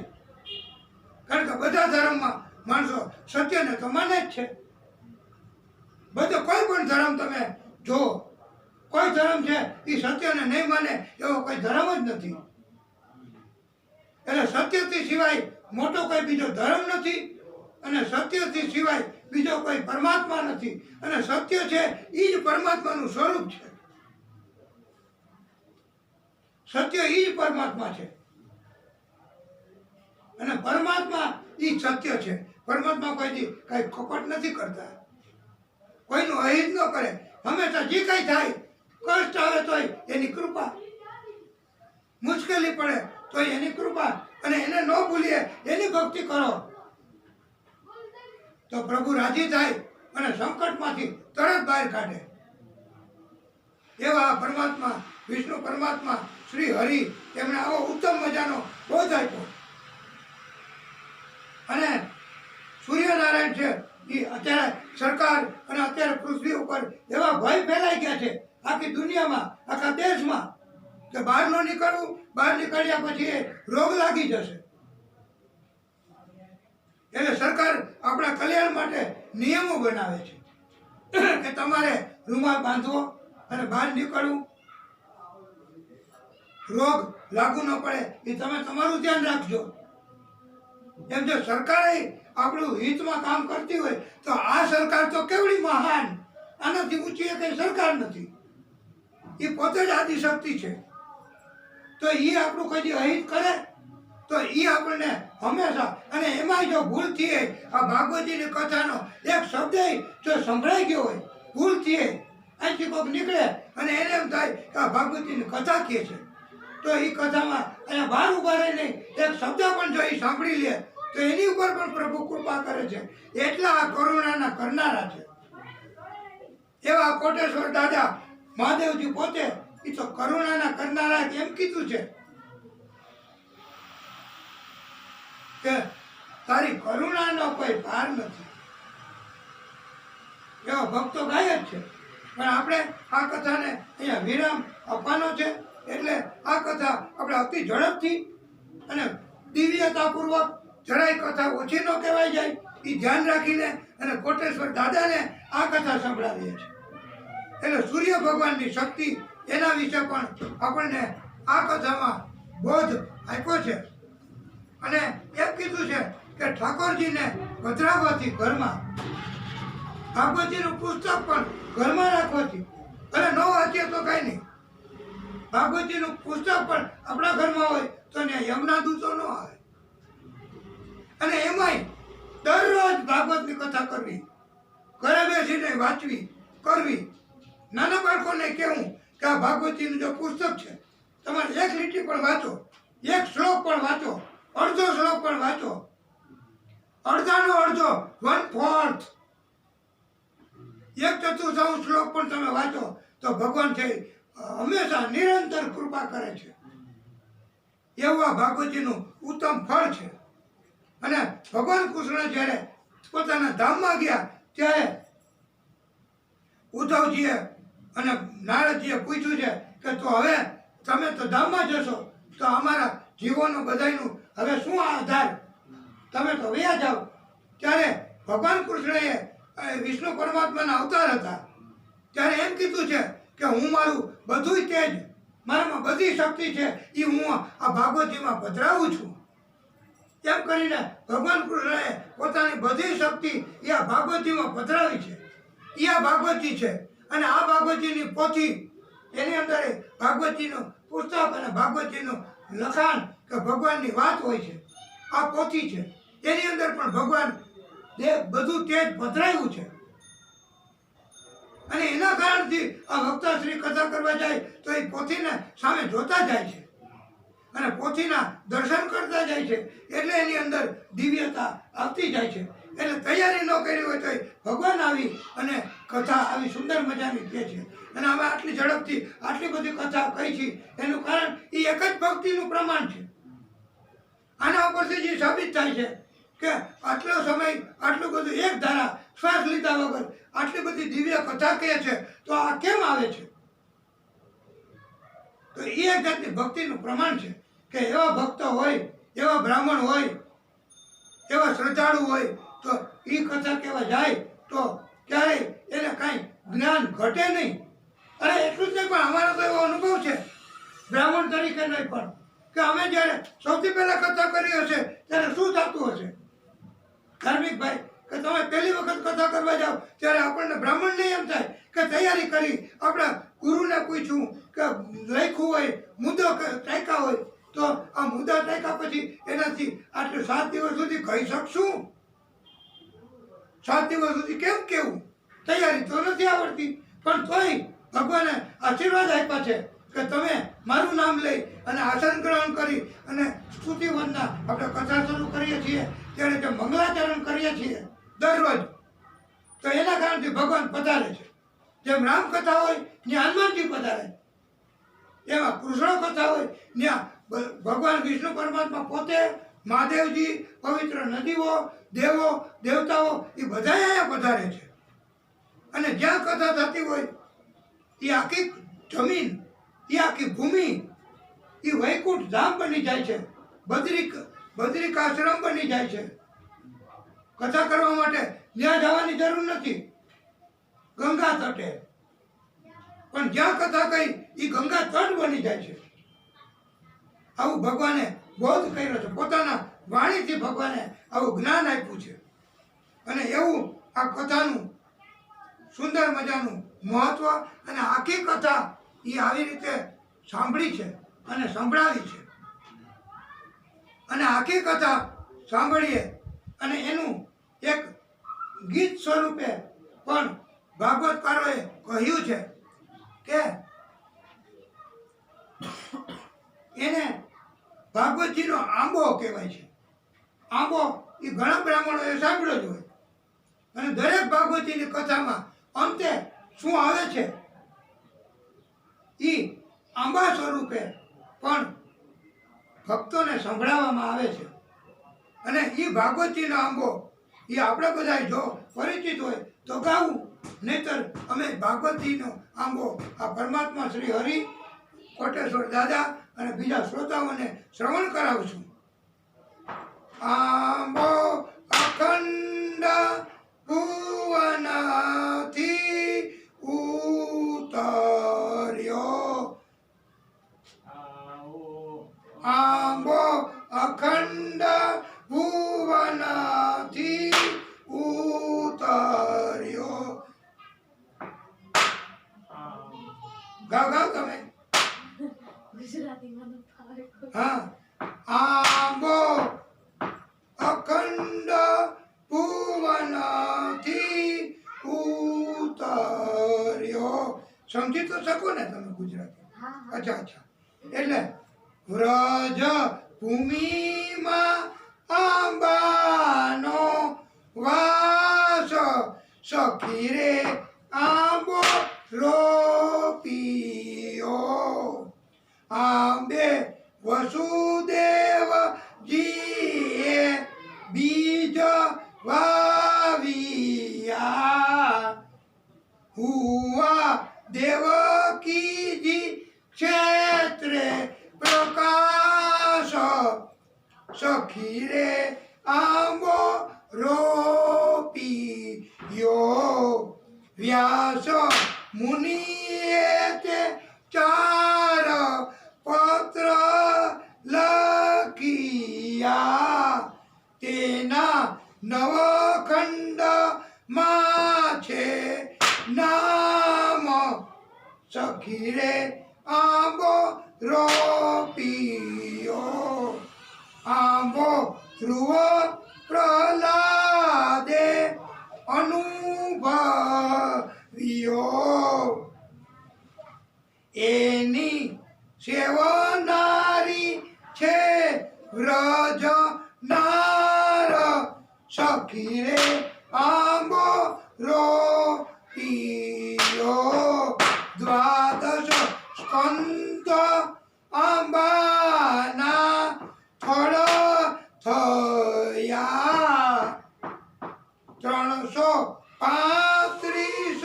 Speaker 1: કારણ કે બધા ધર્મમાં માણસો સત્યને તો માને જ છે. બધો કોઈ પણ ધર્મ તમે જો, કોઈ ધર્મ છે એ સત્યને નહીં માને એવો કોઈ ધર્મ જ નથી. એટલે સત્યથી સિવાય મોટો કોઈ બીજો ધર્મ નથી, અને સત્યથી સિવાય બીજો કોઈ પરમાત્મા નથી, અને સત્ય છે એ જ પરમાત્માનું સ્વરૂપ છે. સત્ય એ જ પરમાત્મા છે, અને પરમાત્મા એ સત્ય છે. પરમાત્મા કોઈથી કઈ કપટ નથી કરતા, કોઈનું અહિત ન કરે. હંમેશા જે કઈ થાય, કષ્ટ આવે તોય એની કૃપા, મુશ્કેલી પડે તો એની કૃપા, અને એને ન ભૂલીએ એની ભક્તિ કરો તો પ્રભુ રાજી થાય અને સંકટમાંથી તરત બહાર કાઢે. એવા પરમાત્મા, વિષ્ણુ પરમાત્મા શ્રી હરિ, એમણે આવો ઉત્તમ મજાનો બોધ આપ્યો. અને સૂર્યનારાયણ છે એ અત્યારે સરકાર અને અત્યારે પૃથ્વી ઉપર એવા ભય ફેલાઈ ગયા છે આખી દુનિયામાં, આખા દેશમાં, કે બહાર ન નીકળવું, બહાર નીકળ્યા પછી એ રોગ લાગી જશે. એટલે સરકાર આપણા કલ્યાણ માટે નિયમો બનાવે છે કે તમારે રૂમાલ બાંધવો અને બહાર નીકળવું, રોગ લાગુ ન પડે એ તમે તમારું ધ્યાન રાખજો. એમ જો સરકારે આપણું હિતમાં કામ કરતી હોય તો આ સરકાર તો કેવડી મહાન, આનાથી ઊંચી કઈ સરકાર નથી. એ પોતે જ આદિશક્તિ છે. તો એ આપણું કદી અહિત કરે તો એ આપણને હંમેશા, અને એમાંય જો ભૂલથી આ ભાગવતીની કથાનો એક શબ્દ જો સંભળાઈ ગયો હોય, ભૂલથી અહીંથી કોઈક નીકળે અને એને એમ થાય કે આ ભાગવતીની કથા કહે છે, તો એ કથામાં અહીંયા બહાર ઉભા રહીને એક શબ્દ પણ જો એ સાંભળી લે તો એની ઉપર પણ પ્રભુ કૃપા કરે છે. એટલા આ કરુણાના કરનારા છે. એવા કોટેશ્વર દાદા મહાદેવજી પોતે એ તો કરુણાના કરનારા એમ કીધું છે કે તારી કરુણાનો કોઈ ભાર નથી. એવા ભક્તો ગાય જ છે. પણ આપણે આ કથાને અહીંયા વિરામ આપવાનો છે, એટલે આ કથા આપણે અતિ ઝડપથી અને દિવ્યતાપૂર્વક, જરાય કથા ઓછી ન કહેવાય જાય એ ધ્યાન રાખીને અને કોટેશ્વર દાદાને આ કથા સંભળાવીએ છીએ. એટલે સૂર્ય ભગવાનની શક્તિ, એના વિશે પણ આપણને આ કથામાં બોધ આપ્યો છે. અને એમ કીધું છે કે ઠાકોરજીને પધરાવવાથી ઘરમાં, ભાગવતજીનું પુસ્તક પણ ઘરમાં રાખવાથી, અને ન વાંચીએ તો કાંઈ નહીં, ભાગવતજીનું પુસ્તક પણ આપણા ઘરમાં હોય તો ને યમના દૂતો ન આવે. અને એમાંય દરરોજ ભાગવતની કથા કરવી, ઘરે બેસીને વાંચવી, કરવી. નાના બાળકોને કહેવું કે આ ભાગવતજીનું જો પુસ્તક છે, તમારે એક લીટી પણ વાંચો, એક શ્લોક પણ વાંચો, અડધો શ્લોક પણ વાંચો, અડધાનો અડધો, 1/4, 1/4 શ્લોક પણ તમે વાંચો તો ભગવાન છે હંમેશા નિરંતર કૃપા કરે છે. એવું આ ભાગવતજીનું ઉત્તમ ફળ છે. અને ભગવાન કૃષ્ણ જ્યારે પોતાના ધામમાં ગયા ત્યારે ઉદ્ધવજીએ અને નારદજીએ પૂછ્યું છે કે તો હવે તમે તો ધામમાં જશો તો અમારા જીવોનું બધાયનું હવે શું આધાર, તમે તો વયા જાઓ. ત્યારે ભગવાન કૃષ્ણએ વિષ્ણુ પરમાત્માના અવતાર હતા ત્યારે એમ કીધું છે કે હું મારું બધું તેજ, મારામાં બધી શક્તિ છે એ હું આ ભાગવતજીમાં પધરાવું છું. એમ કરીને ભગવાન કૃષ્ણએ પોતાની બધી શક્તિ એ આ ભાગવતજીમાં પધરાવી છે. એ આ ભાગવતજી છે. અને આ ભાગવતજીની પોથી, એની અંદર ભાગવતજીનું પુસ્તક અને ભાગવતજીનું લખાણ કે ભગવાનની વાત હોય છે, આ પોથી છે. એની અંદર પણ ભગવાન બધું તેજ પધરાયું છે. અને એના કારણથી આ ભક્તશ્રી કથા કરવા જાય તો એ પોથીને સામે જોતા જાય છે અને પોથીના દર્શન કરતા જાય છે, એટલે એની અંદર દિવ્યતા આવતી જાય છે. એટલે તૈયારી ન કરી હોય તો ભગવાન આવી અને કથા આવી સુંદર મજાની કહે છે. અને અમે આટલી ઝડપથી આટલી બધી કથા કહી છે એનું કારણ એ એક જ ભક્તિનું પ્રમાણ છે. આના ઉપરથી જે સાબિત થાય છે કે આટલો સમય, આટલું બધું એક ધારા શ્વાસ લીધા વગર આટલી બધી દિવ્ય કથા કહે છે, તો આ કેમ આવે છે? તો એ એક જાતની ભક્તિનું પ્રમાણ છે કે એવા ભક્તો હોય, એવા બ્રાહ્મણ હોય, એવા શ્રદ્ધાળુ હોય તો એ કથા કહેવા જાય તો ક્યારેય એને કાંઈ જ્ઞાન ઘટે નહીં. અરે એટલું જ નહીં, પણ અમારો તો એવો અનુભવ છે બ્રાહ્મણ તરીકે નહીં પણ કે અમે જ્યારે સૌથી પહેલા કથા કરી હશે ત્યારે શું થતું હશે? ધાર્મિક ભાઈ, કે તમે પહેલી વખત કથા કરવા જાઓ ત્યારે આપણને બ્રાહ્મણને એમ થાય કે તૈયારી કરી, આપણા ગુરુને પૂછ્યું કે લખ્યું હોય, મુદ્દો ટાંક્યા હોય, તો આ મુદ્દા ટાંક્યા પછી એનાથી આટલે 7 દિવસ સુધી કહી શકશું? 7 દિવસ સુધી કેમ કેવું? તૈયારી તો નથી આવડતી, પણ તોય ભગવાને આશીર્વાદ આપ્યા છે કે તમે મારું નામ લઈ અને આસન ગ્રહણ કરી અને સ્તુતિ વંદના આપણે કથા શરૂ કરીએ છીએ ત્યારે જે મંગલાચરણ કરીએ છીએ દરરોજ, તો એના કારણથી ભગવાન પધારે છે. જેમ રામકથા હોય ત્યાં હનુમાનજી પધારે, એમાં કૃષ્ણ કથા હોય ત્યાં ભગવાન વિષ્ણુ પરમાત્મા પોતે, મહાદેવજી, પવિત્ર નદીઓ, દેવો, દેવતાઓ એ બધા અહીંયા પધારે છે. અને જ્યાં કથા થતી હોય એ આખી જમીન, એ આખી ભૂમિ, એ વૈકુંઠ ધામ બની જાય છે, બદ્રિકાશ્રમ બની જાય છે. કથા કરવા માટે ત્યાં જવાની જરૂર નથી, ગંગા તટે, પણ જ્યાં કથા કહી એ ગંગા તટ બની જાય છે. આવું ભગવાને બોધ કર્યો છે, પોતાના વાણીથી ભગવાને આવું જ્ઞાન આપ્યું છે. અને એવું આ કથાનું સુંદર મજાનું મહત્વ, અને આખી કથા એ આવી રીતે સાંભળી છે અને સંભળાવી છે. અને આખી કથા સાંભળીએ અને એનું એક ગીત સ્વરૂપે પણ ભાગવતકારોએ કહ્યું છે કે એને ભાગવતજીનો આંબો કહેવાય છે. આંબો એ ઘણા બ્રાહ્મણોએ સાંભળ્યો જ હોય, અને દરેક ભાગવતજીની કથામાં અંતે શું આવે છે એ આંબા સ્વરૂપે પણ ભક્તોને સંભળાવવામાં આવે છે. અને એ ભાગવતજીનો આંબો એ આપણે બધા જો પરિચિત હોય તો ગાવું, નહીતર અમે ભાગવતજીનો આંબો આ પરમાત્મા શ્રી હરિ, કોટેશ્વર દાદા અને બીજા શ્રોતાઓને શ્રવણ કરાવશું. આંબો અખંડ ભુવનથી ઉતર્યો, આંબો અખંડ ભુવનથી ઉતર્યો. ગાવ ગાવ તમે. હા, આંબો અખંડ ભુવનથી ઉતર્યો. સમજી તો શકો ને તમે ગુજરાતી? અચ્છા અચ્છા. એટલે વ્રજ ભૂમિમાં આંબાનો વાસ, સખી રે આંબો રોપિયો. આંબે વસુદેવજીએ બીજ વાવ્યા, હુઆ દેવકીજી ક્ષેત્રે પ્રકાશ, સખી રે આંબો રોપિયો. વ્યાસ મુનિએ તે 4 પત્ર લખિયા, તેના 9 ખંડમાં છે નામ, સખી રે આંબો રોપિયો. આંબો ધ્રુવ પ્રહલાદે અનુભવ્યો, એની સેવનારી છે વ્રજ નાર, સખી રે આંબો રોપિયો. 12 સ્કંદ આંબાના ફળ થયા, 335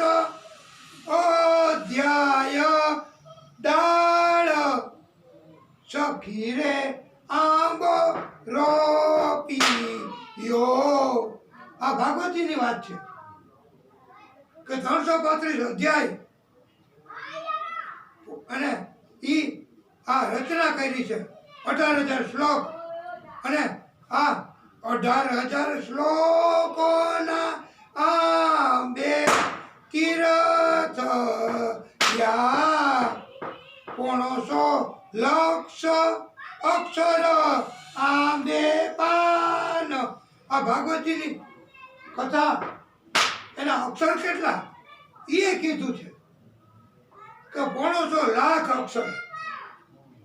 Speaker 1: અધ્યાય ડાળ, સખી રે આંબો રોપિયો. આ ભાગવતજીની વાત છે કે 335 અધ્યાય અને ઈ આ રચના કરી છે. 18,000 શ્લોક અને આ 18,000 શ્લોકોના આ બે તીર્થ યા 500 લક્ષ અક્ષર આ બે પાન. આ ભાગવતજીની કથા એના અક્ષર કેટલા એ કીધું છે કે 500 લાખ અક્ષર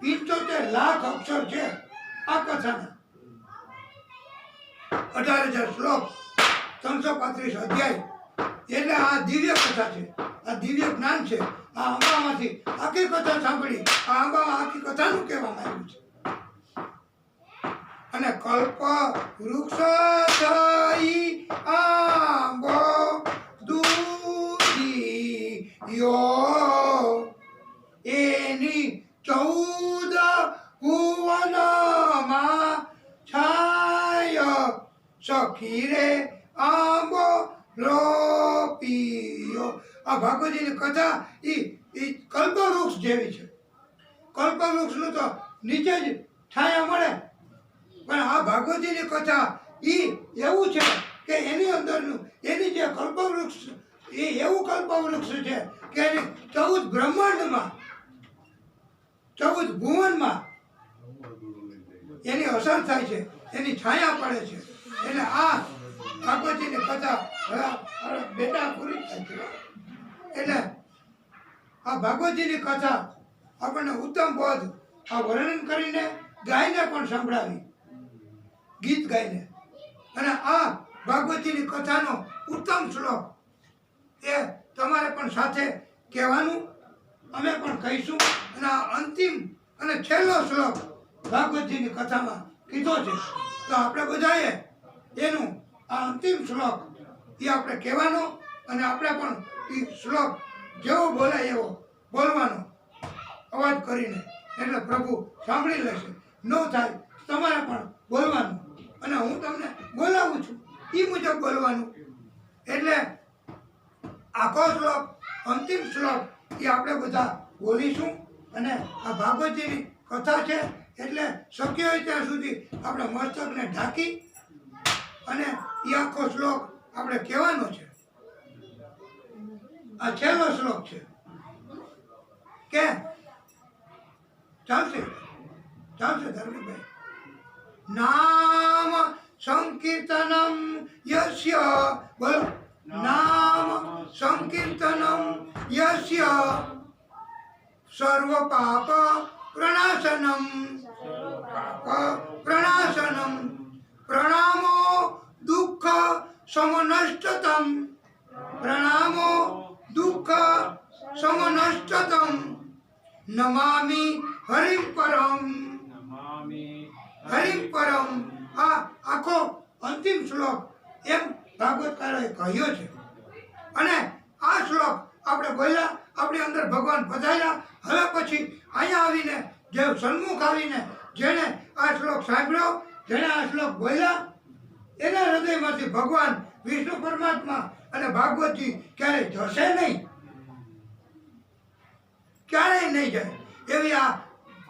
Speaker 1: 75 લાખ અક્ષર છે આ કથાના. 18,000 શ્લોક 335 અધ્યાય એટલે આ દિવ્ય કથા છે, આ દિવ્ય જ્ઞાન છે. આ અંબામાંથી આખી કથા સાંભળી, આ અંબામાં આખી કથાનું કહેવામાં આવ્યું છે. અને કલ્પ વૃક્ષ થઈ આંબો દૂધિયો એની 14 ભુવનમાં છાય સખી રે આંબો રોપિયો. આ ભાગવતજીની કથા એ કલ્પવૃક્ષ જેવી છે. કલ્પવૃક્ષનું તો નીચે જ છાયા મળે, પણ આ ભાગવતજીની કથા એ એવું છે કે એની અંદરનું એની જે કલ્પવૃક્ષ એ એવું કલ્પવૃક્ષ છે કે એની 14 બ્રહ્માંડમાં 14 ભુવનમાં એની અસર થાય છે, એની છાયા પડે છે. એટલે આ ભાગવતજીની કથા બેટા પૂરી થાય છે. એટલે આ ભાગવતજીની કથા આપણને ઉત્તમ બોધ આ વર્ણન કરીને ગાયને પણ સંભળાવી, ગીત ગાઈને. અને આ ભાગવતજીની કથાનો ઉત્તમ શ્લોક એ તમારે પણ સાથે કહેવાનું, અમે પણ કહીશું. અને આ અંતિમ અને છેલ્લો શ્લોક ભાગવતજીની કથામાં કીધો છે, તો આપણે બધાએ એનું આ અંતિમ શ્લોક એ આપણે કહેવાનો અને આપણે પણ એ શ્લોક જેવો બોલાય એવો બોલવાનો અવાજ કરીને. એટલે પ્રભુ સાંભળી લેશે. ન થાય તમારે પણ બોલવાનું, અને હું તમને બોલાવું છું એ મુજબ બોલવાનું. એટલે આખો શ્લોક અંતિમ શ્લોક એ આપણે બધા બોલીશું. અને આ ભાગવતજીની કથા છે એટલે શક્ય હોય ત્યાં સુધી આપણે મસ્તકને ઢાંકી અને એ આખો શ્લોક આપણે કહેવાનો છે. આ છેલ્લો શ્લોક છે કે ચાલશે ધાર્મિકભાઈ? નામ સંકીર્તનમ યસ્ય, બોલો, નામ સંકીર્તનમ યસ્ય સર્વ પાપ પ્રણાશનમ પ્રણામો દુઃખ સમનષ્ટતમ, પ્રણામો દુઃખ સમનષ્ટતમ, નમામિ હરિમ પરમ. હરિમ પરમ આ આખો અંતિમ શ્લોક એમ ભાગવતકારોએ કહ્યો છે. અને આ શ્લોક આપણે બોલ્યા, આપણી અંદર ભગવાન પધાર્યા. હવે પછી અહીંયા આવીને જે સન્મુખ આવીને જેણે આ શ્લોક સાંભળ્યો, જેણે આ શ્લોક બોલ્યા, એના હૃદયમાંથી ભગવાન વિષ્ણુ પરમાત્મા અને ભાગવતજી ક્યારેય જશે નહીં, ક્યારેય નહીં જાય એવી આ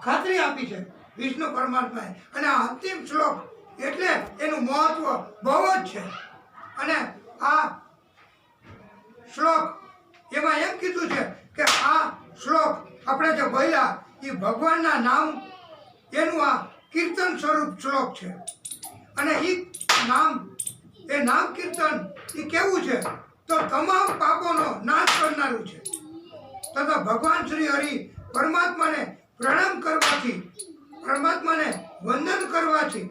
Speaker 1: ખાતરી આપી છે વિષ્ણુ પરમાત્માએ. અને આ અંતિમ શ્લોક એટલે એનું મહત્વ બહુ જ છે. અને આ શ્લોક એમાં એમ કીધું છે કે આ શ્લોક આપણે જે બોલ્યા એ ભગવાનના નામ એનું આ કીર્તન સ્વરૂપ શ્લોક છે. અને એ નામ કીર્તન એ કેવું છે તો તમામ પાપોનો નાશ કરનારું છે. તથા ભગવાન શ્રી હરિ પરમાત્માને પ્રણામ કરવાથી, પરમાત્માને વંદન કરવાથી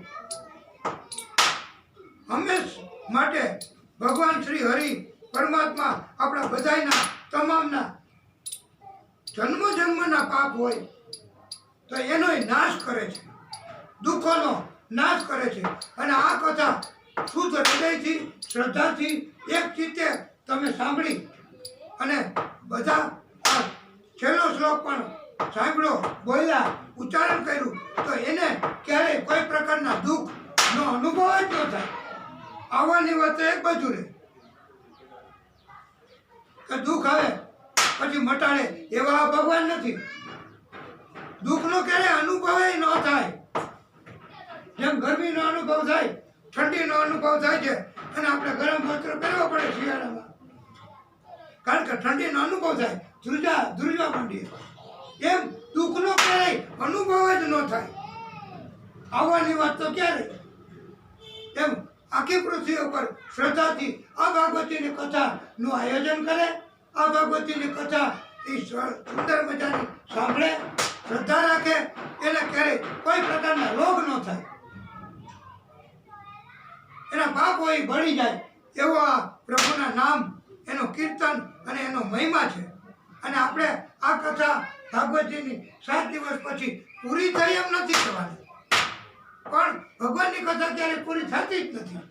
Speaker 1: હંમેશ માટે ભગવાન શ્રી હરિ પરમાત્મા આપણા બધાના તમામના જન્મના પાપ હોય તો એનો નાશ કરે છે, દુઃખોનો નાશ કરે છે. અને આ કથા શુદ્ધ હૃદયથી, શ્રદ્ધાથી, એક ચિત્તે તમે સાંભળી અને બધા આ છેલ્લો શ્લોક પણ સાંભળો, બોલ્યા, ઉચ્ચારણ કર્યું તો એને ક્યારેય કોઈ પ્રકારના દુઃખનો અનુભવ જ ન થાય. આવવાની વાત એક બાજુ રહે કે દુઃખ આવે પછી મટાડે એવા ભગવાન નથી. દુઃખનો ક્યારેય અનુભવ ન થાય. અનુભવ થાય, ઠંડીનો અનુભવ થાય છે અને આપણે ગરમ વસ્ત્ર પહેરવા પડે શિયાળામાં, કારણ કે ઠંડીનો અનુભવ થાય, ધ્રુજવા માંડીએ. એમ દુઃખનો ક્યારેય અનુભવ જ ન થાય. આવવાની વાત તો ક્યારે. એમ આખી પૃથ્વી ઉપર શ્રદ્ધાથી આ ભાગવતીની કથાનું આયોજન કરે, આ ભાગવતીની કથા એ સુંદર મજાની સાંભળે, શ્રદ્ધા રાખે, એને ક્યારેય કોઈ પ્રકારના રોગ ન થાય, એના પાપ હોય બળી જાય. એવો આ પ્રભુના નામ, એનો કીર્તન અને એનો મહિમા છે. અને આપણે આ કથા ભાગવતીની 7 દિવસ પછી પૂરી થઈ એમ નથી થવાની, પણ ભગવાનની કથા ક્યારે પૂરી થતી જ નથી.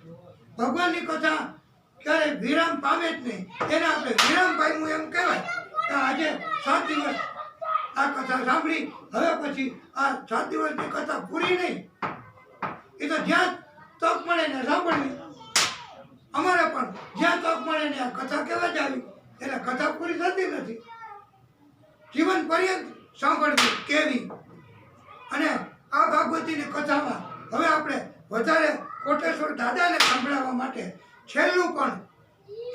Speaker 1: ભગવાનની કથા ક્યારે વિરામ પામે જ નહીં. એને આપણે વિરામ પામ્યું એમ કહેવાય કે આજે 7 દિવસ આ કથા સાંભળી, હવે પછી આ 7 દિવસની કથા પૂરી નહીં. એ તો જ્યાં તક મળે ને સાંભળવી. અમારે પણ જ્યાં તક મળે ને આ કથા કહેવા જ આવી, એટલે કથા પૂરી થતી નથી. જીવન પર્યંત સાંભળવી, કેવી. અને આ ભાગવતીની કથામાં હવે આપણે વધારે કોટેશ્વર દાદાને સંભળાવવા માટે છેલ્લું પણ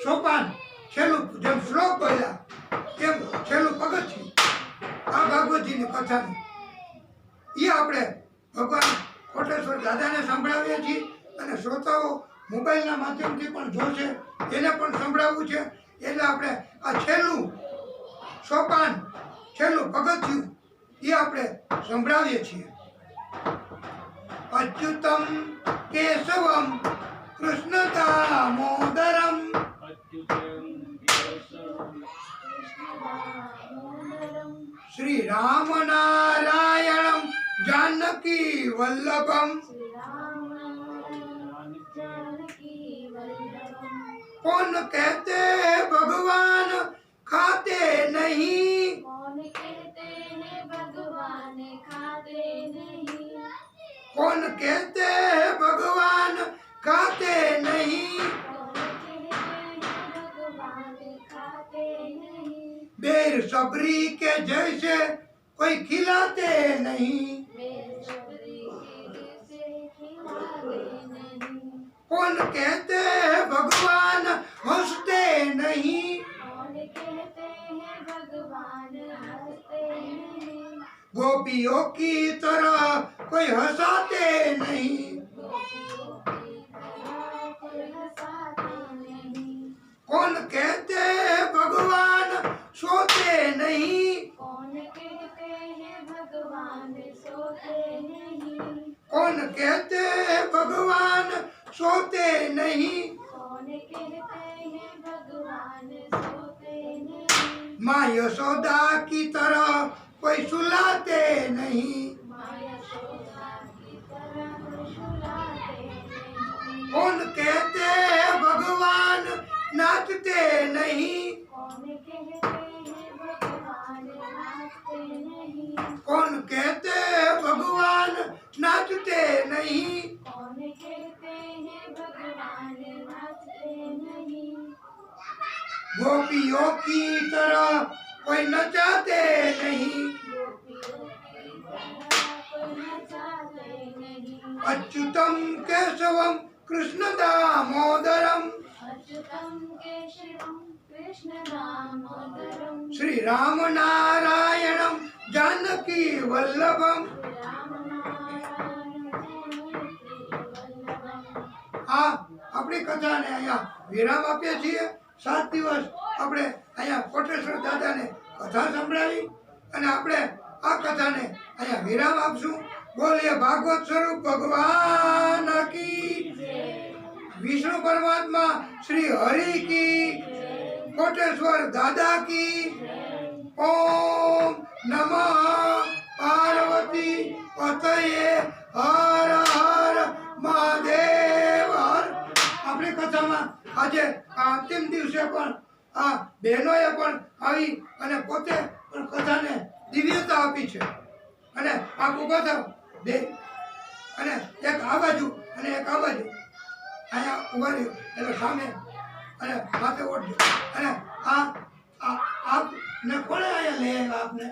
Speaker 1: સોપાન, છેલ્લું જેમ શ્લોક બોલ્યા તેમ છેલ્લું પગથિયું આ ભાગવતીની કથાનું એ આપણે ભગવાન કોટેશ્વર દાદાને સંભળાવીએ છીએ. અને શ્રોતાઓ મોબાઈલના માધ્યમથી પણ જોશે, એને પણ સંભળાવવું છે. એટલે આપણે આ છેલ્લું સોપાન, છેલ્લું પગથિયું એ આપણે સંભળાવીએ છીએ. અચ્યુતમ કેશવમ કૃષ્ણ દામોદરમ શ્રી રામ નારાયણમ જાનકી વલ્લભમ कौन कहते भगवान खाते नहीं,
Speaker 2: कौन कहते हैं भगवान खाते नहीं,
Speaker 1: कौन कहते हैं भगवान खाते नहीं,
Speaker 2: कौन कहते हैं भगवान खाते नहीं,
Speaker 1: बेर सबरी के जैसे कोई खिलाते नहीं,
Speaker 2: बेसब्री के जैसे खिलाते नहीं,
Speaker 1: कौन कहते हैं भगवान हंसते नहीं,
Speaker 2: कौन कहते हैं भगवान हंसते नहीं,
Speaker 1: गोपियों की तरह कोई हंसाते नहीं,
Speaker 2: गोपियों की तरह कोई हंसाते नहीं,
Speaker 1: कौन कहते हैं भगवान सोते नहीं,
Speaker 2: कौन कहते हैं भगवान सोते नहीं,
Speaker 1: कौन कहते हैं भगवान सोते नहीं,
Speaker 2: कौन कहते हैं भगवान सोते नहीं,
Speaker 1: माँ यशोदा की तरह कोई सुलाते नहीं,
Speaker 2: माया यशोदा की तरह सुलाते नहीं,
Speaker 1: कौन कहते हैं भगवान नाचते नहीं,
Speaker 2: कौन कहते हैं भगवान नाचते नहीं,
Speaker 1: कौन कहते हैं भगवान नाचते नहीं,
Speaker 2: कौन कहते हैं भगवान नाचते नहीं,
Speaker 1: गोपियों की तरह कोई नचाते नहीं,
Speaker 2: गोपियों की तरह कोई नचाते नहीं,
Speaker 1: अच्युतम केशवम कृष्ण दामोदरम
Speaker 2: अच्युतम केशवम कृष्ण दामोदरम
Speaker 1: श्री राम नारायणम जानकी वल्लभम.
Speaker 2: राम नारायण जानकी वल्लभम.
Speaker 1: આ આપણી કથાને અહીંયા વિરામ આપીએ છીએ. 7 દિવસ આપણે અહીંયા કોટેશ્વર દાદાને કથા સંભળાવી અને આપણે આ કથાને અહીંયા વિરામ આપશું. બોલીએ ભાગવત સ્વરૂપ ભગવાન કી, વિષ્ણુ પરમાત્મા શ્રી હરિ કી, કોટેશ્વર દાદા કી. ઓમ નમઃ પાર્વતી પતયે હર હર મહાદેવ હર. આપણી કથામાં આજે આ અંતિમ દિવસે પણ આ બહેનોએ પણ આવી અને પોતે પણ કથાને દિવ્યતા આપી છે. અને આખું કથા બે અને એક આ બાજુ અને એક આ બાજુ અહીંયા ઉભા રહ્યો એટલે સામે અને માથે ઓઢજો. અને આ આપને કોણે અહીંયા લઈ આવ્યા આપને?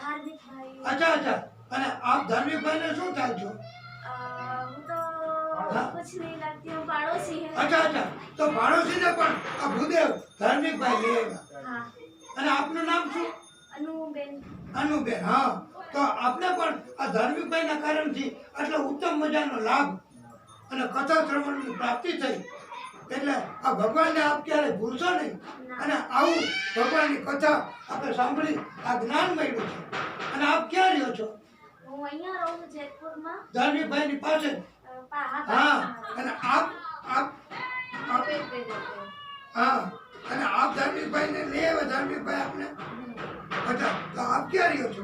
Speaker 2: ધાર્મિક ભાઈ
Speaker 1: અચ્છા. અને આપ ધાર્મિક ભાઈને શું થાય છો?
Speaker 2: હું તો
Speaker 1: हाँ?
Speaker 2: कुछ नहीं लगती हूँ, पड़ोसी है।
Speaker 1: अच्छा अच्छा, તો પાડોશીને પણ આ ભૂદેવ ધાર્મિકભાઈ લઈ આવ્યા.
Speaker 2: हाँ,
Speaker 1: અને આપનું નામ શું?
Speaker 2: अनुबेन।
Speaker 1: અનુબેન. હા, તો આપને પણ આ ધાર્મિકભાઈના કારણથી આટલો ઉત્તમ મજાનો લાભ અને કથા શ્રવણની પ્રાપ્તિ થઈ. એટલે આ ભગવાનને આપ ક્યારે ભૂલશો નહીં. અને આવું ભગવાનની કથા આપણે સાંભળી આ જ્ઞાન મળ્યું છે. અને આપ ક્યાં રહ્યો છો?
Speaker 2: હું અહીંયા રહું છું જેતપુરમાં।
Speaker 1: ધાર્મિકભાઈની પાસે.
Speaker 2: હા,
Speaker 1: હા, અને આપ આપ આપ હા, અને આપ ધાર્મિકભાઈને લઈ આવ્યા. ધાર્મિકભાઈ આપને. અચ્છા, તો આપ ક્યાં રહ્યો છો?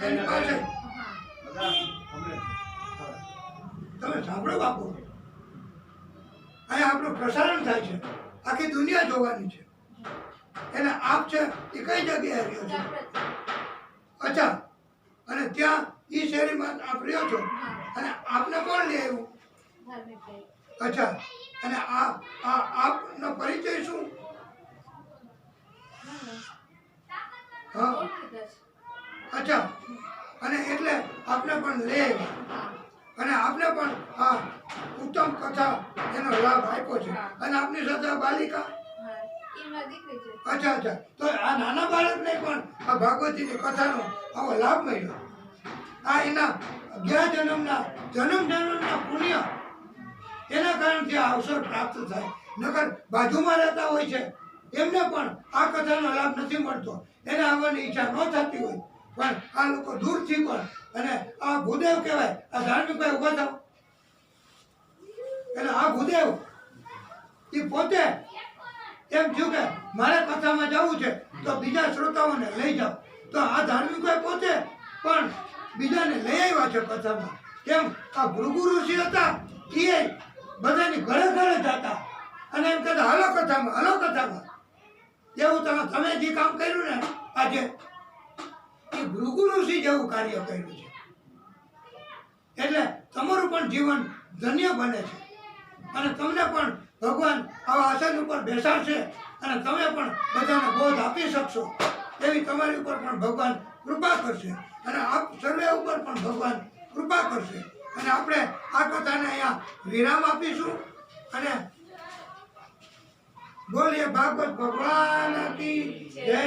Speaker 1: એની પાસે. તમે સાંભળો બાપુ, અહીંયા આપણું પ્રસારણ થાય છે, આખી દુનિયા જોવાની છે. એને આપ છે એ કઈ જગ્યાએ રહ્યો છો? અચ્છા, અને ત્યાં ઈ શેરીમાં આપ રહ્યો છો. અને આપને કોણ લઈ આવ્યું? અચ્છા, અને આપનો પરિચય શું? હા, અચ્છા, અને એટલે આપને પણ લઈ આવ્યા. અને આપને પણ આ ઉત્તમ કથા એનો લાભ આપ્યો છે. અને આપની સાથે આ બાલિકા. અચ્છા અચ્છા, તો આ નાના બાળકને પણ આ ભાગવતીની કથાનો આવો લાભ મળ્યો. આ એના ગયા જન્મના પુણ્ય એના કારણથી આ અવસર પ્રાપ્ત થાય. નકર બાજુમાં રહેતા હોય છે એમને પણ આ કથાનો લાભ નથી મળતો. એને આવવાની ઈચ્છા ન થતી હોય, પણ આ લોકો દૂરથી પણ. અને આ ભૂદેવ કહેવાય. આ ધાર્મિકભાઈ ઉભા થાવ. એટલે આ ભૂદેવ એ પોતે એમ થયું કે મારે કથામાં જવું છે તો બીજા શ્રોતાઓને લઈ જાઓ. તો આ ધાર્મિકભાઈ પોતે પણ બીજાને લઈ આવ્યા છે કથામાં. કેમ? આ ભૃગુ ઋષિ હતા એ બધાની ઘરે ઘરે જતા અને એમ કહેતા હાલો કથામાં, હાલો કથામાં. એવું તમે જે કામ કર્યું ને આજે, એ ભૃગુ ઋષિ જેવું કાર્ય કર્યું છે. એટલે તમારું પણ જીવન ધન્ય બને છે. અને તમને પણ ભગવાન આવા આસન ઉપર બેસાડશે અને તમે પણ બધાને બોધ આપી શકશો. એવી તમારી ઉપર પણ ભગવાન કૃપા કરશે. અને આપ સર્વે ઉપર પણ ભગવાન કૃપા કરશે. અને આપણે આ કથાને અહીંયા વિરામ આપીશું. અને બોલીએ ભાગવત ભગવાન કી જય.